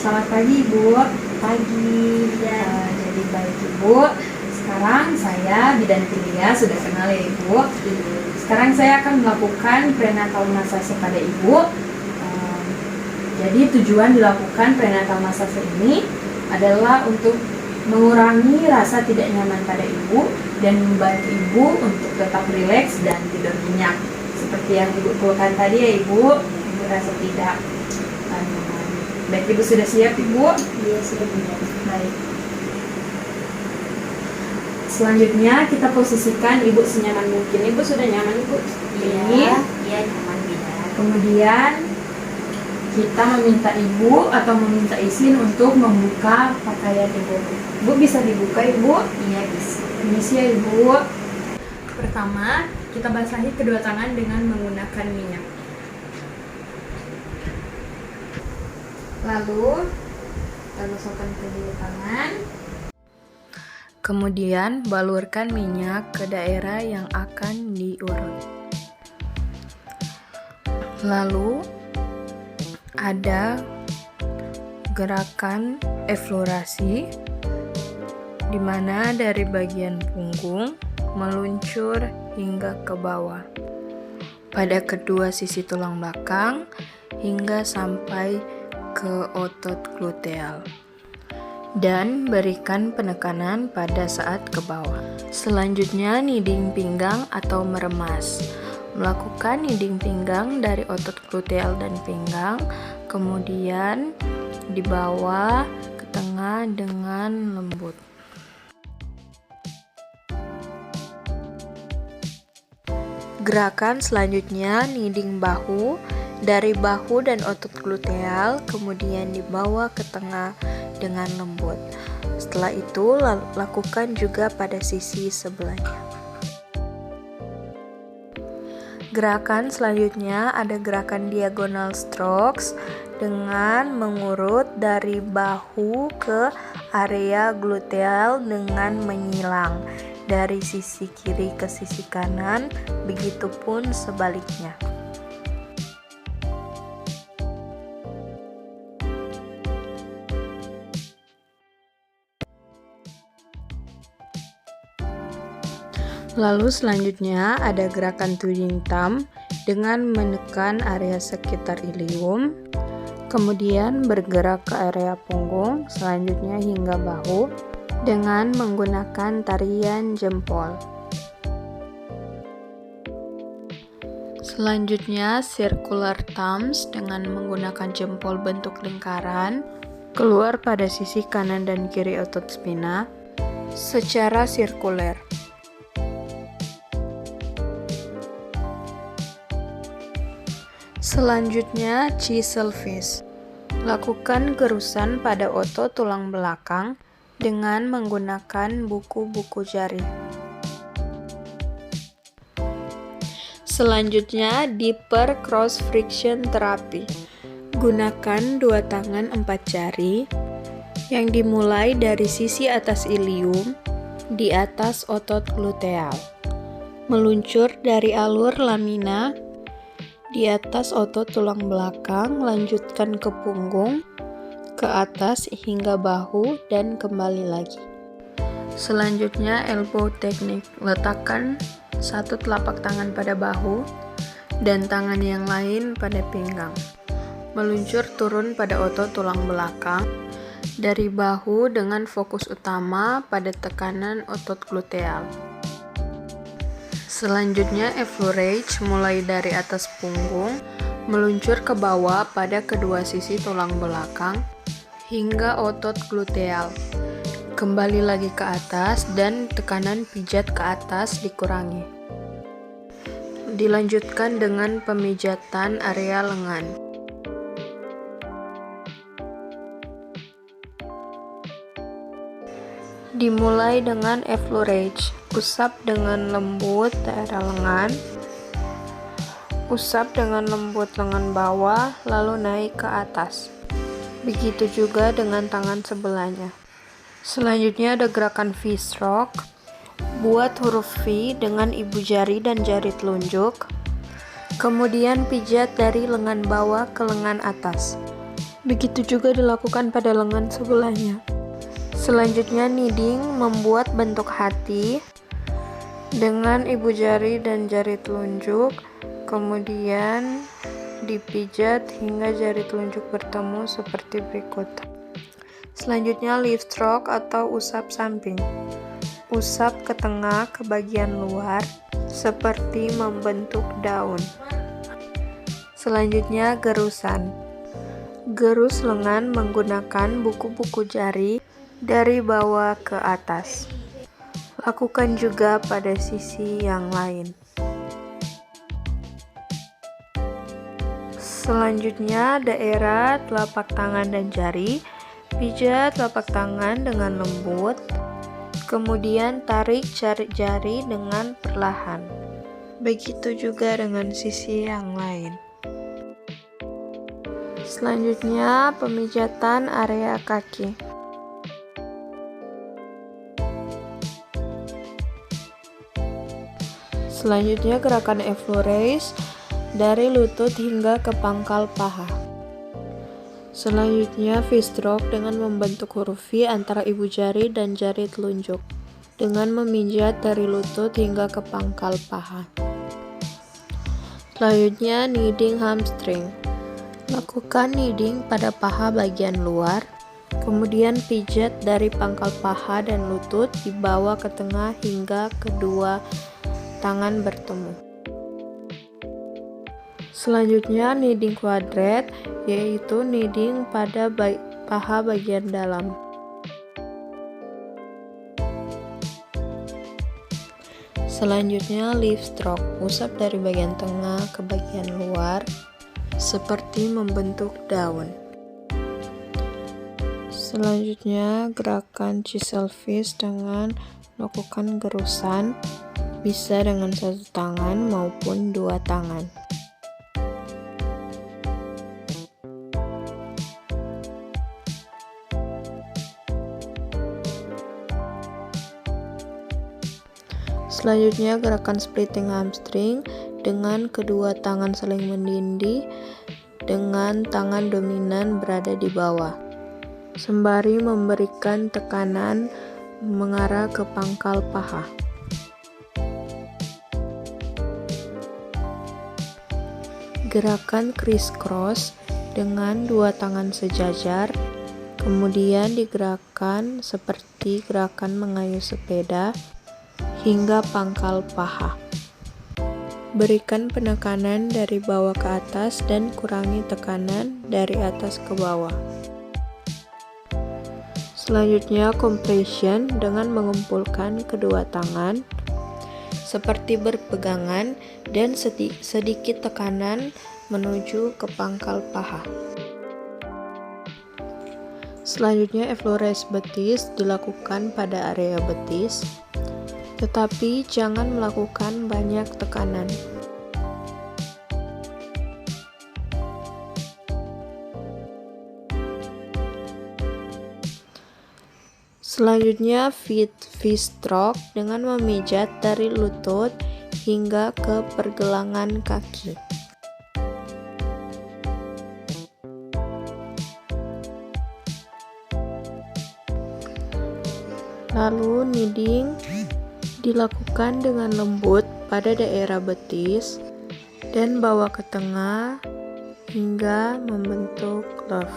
Selamat pagi Ibu. Pagi ya. Jadi baik Ibu. Sekarang saya bidan Tilia, sudah kenal ya Ibu. Sekarang saya akan melakukan prenatal massage pada Ibu. Jadi tujuan dilakukan prenatal massage ini adalah untuk mengurangi rasa tidak nyaman pada Ibu dan membantu Ibu untuk tetap rileks dan tidur nyenyak. Seperti yang Ibu keluhkan tadi ya Ibu rasa tidak nyaman. Baik Ibu, sudah siap Ibu? Iya, sudah benar. Baik. Selanjutnya kita posisikan Ibu senyaman mungkin. Ibu sudah nyaman Ibu? Iya, nyaman bidan. Kemudian kita meminta Ibu atau meminta izin untuk membuka pakaian Ibu. Ibu bisa dibuka Ibu? Iya, bisa. Permisi ya Ibu. Pertama, kita basahi kedua tangan dengan menggunakan minyak. Lalu kita gosokkan kedua tangan. Kemudian balurkan minyak ke daerah yang akan diurut. Lalu ada gerakan eflorasi di mana dari bagian punggung meluncur hingga ke bawah pada kedua sisi tulang belakang hingga sampai ke otot gluteal dan berikan penekanan pada saat ke bawah. Selanjutnya kneading pinggang atau meremas. Melakukan kneading pinggang dari otot gluteal dan pinggang, kemudian di bawah ke tengah dengan lembut. Gerakan selanjutnya kneading bahu dari bahu dan otot gluteal, kemudian dibawa ke tengah dengan lembut. Setelah itu lakukan juga pada sisi sebelahnya. Gerakan selanjutnya ada gerakan diagonal strokes dengan mengurut dari bahu ke area gluteal dengan menyilang dari sisi kiri ke sisi kanan, begitupun sebaliknya. Lalu selanjutnya ada gerakan twinning thumb dengan menekan area sekitar ilium, kemudian bergerak ke area punggung, selanjutnya hingga bahu dengan menggunakan tarian jempol. Selanjutnya circular thumbs dengan menggunakan jempol bentuk lingkaran keluar pada sisi kanan dan kiri otot spina secara sirkuler. Selanjutnya chisel fist. Lakukan gerusan pada otot tulang belakang dengan menggunakan buku-buku jari. Selanjutnya deeper cross friction therapy. Gunakan dua tangan 4 jari yang dimulai dari sisi atas ilium di atas otot gluteal. Meluncur dari alur lamina di atas otot tulang belakang, lanjutkan ke punggung, ke atas hingga bahu dan kembali lagi. Selanjutnya elbow technique. Letakkan satu telapak tangan pada bahu dan tangan yang lain pada pinggang. Meluncur turun pada otot tulang belakang dari bahu dengan fokus utama pada tekanan otot gluteal. Selanjutnya effleurage mulai dari atas punggung, meluncur ke bawah pada kedua sisi tulang belakang hingga otot gluteal. Kembali lagi ke atas dan tekanan pijat ke atas dikurangi. Dilanjutkan dengan pemijatan area lengan. Dimulai dengan effleurage. Usap dengan lembut daerah lengan, usap dengan lembut lengan bawah, lalu naik ke atas. Begitu juga dengan tangan sebelahnya. Selanjutnya ada gerakan V-stroke. Buat huruf V dengan ibu jari dan jari telunjuk. Kemudian pijat dari lengan bawah ke lengan atas. Begitu juga dilakukan pada lengan sebelahnya. Selanjutnya kneading membuat bentuk hati dengan ibu jari dan jari telunjuk, kemudian dipijat hingga jari telunjuk bertemu seperti berikut. Selanjutnya leaf stroke atau usap samping. Usap ke tengah ke bagian luar seperti membentuk daun. Selanjutnya gerusan. Gerus lengan menggunakan buku-buku jari dari bawah ke atas. Lakukan juga pada sisi yang lain. Selanjutnya daerah telapak tangan dan jari. Pijat telapak tangan dengan lembut, kemudian tarik jari dengan perlahan. Begitu juga dengan sisi yang lain. Selanjutnya pemijatan area kaki. Selanjutnya gerakan effleurage dari lutut hingga ke pangkal paha. Selanjutnya V-stroke dengan membentuk huruf V antara ibu jari dan jari telunjuk dengan memijat dari lutut hingga ke pangkal paha. Selanjutnya kneading hamstring. Lakukan kneading pada paha bagian luar, kemudian pijat dari pangkal paha dan lutut dibawa ke tengah hingga kedua tangan bertemu. Selanjutnya kneading quadrat, yaitu kneading pada paha bagian dalam. Selanjutnya leaf stroke, usap dari bagian tengah ke bagian luar seperti membentuk daun. Selanjutnya gerakan chisel fist dengan melakukan gerusan, bisa dengan satu tangan maupun dua tangan. Selanjutnya gerakan splitting hamstring dengan kedua tangan saling menindih dengan tangan dominan berada di bawah, sembari memberikan tekanan mengarah ke pangkal paha. Gerakan criss-cross dengan dua tangan sejajar, kemudian digerakkan seperti gerakan mengayuh sepeda hingga pangkal paha. Berikan penekanan dari bawah ke atas dan kurangi tekanan dari atas ke bawah. Selanjutnya compression dengan mengumpulkan kedua tangan seperti berpegangan dan sedikit tekanan menuju ke pangkal paha. Selanjutnya effleurage betis dilakukan pada area betis, tetapi jangan melakukan banyak tekanan. Selanjutnya V-stroke dengan memijat dari lutut hingga ke pergelangan kaki. Lalu kneading dilakukan dengan lembut pada daerah betis dan bawa ke tengah hingga membentuk love.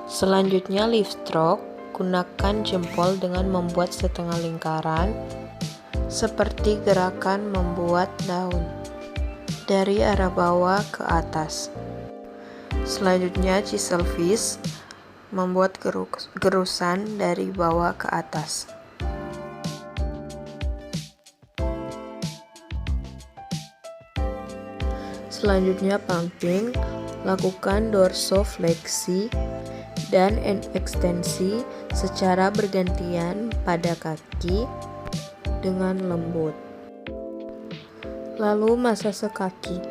Selanjutnya leaf stroke, gunakan jempol dengan membuat setengah lingkaran seperti gerakan membuat daun dari arah bawah ke atas. Selanjutnya chisel fist, membuat gerusan dari bawah ke atas. Selanjutnya pumping, lakukan dorsofleksi dan ekstensi secara bergantian pada kaki dengan lembut. Lalu masase kaki,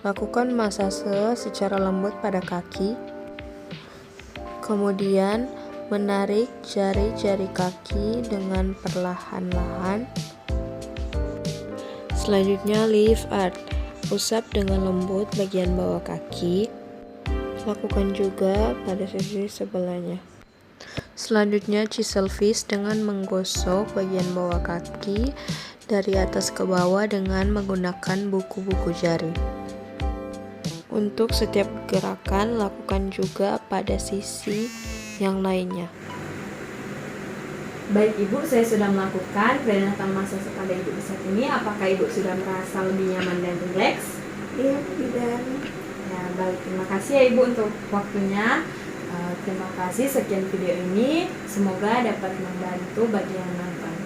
lakukan masase secara lembut pada kaki, kemudian menarik jari-jari kaki dengan perlahan-lahan. Selanjutnya leaf art, usap dengan lembut bagian bawah kaki, Lakukan juga pada sisi sebelahnya. Selanjutnya chisel fish dengan menggosok bagian bawah kaki dari atas ke bawah dengan menggunakan buku-buku jari. Untuk setiap gerakan lakukan juga pada sisi yang lainnya. Baik Ibu, saya sudah melakukan peringatan masa pada Ibu saat ini. Apakah Ibu sudah merasa lebih nyaman dan rileks? Iya, bidan. Ya, baik. Terima kasih ya Ibu untuk waktunya. Terima kasih, sekian video ini. Semoga dapat membantu bagi yang nonton.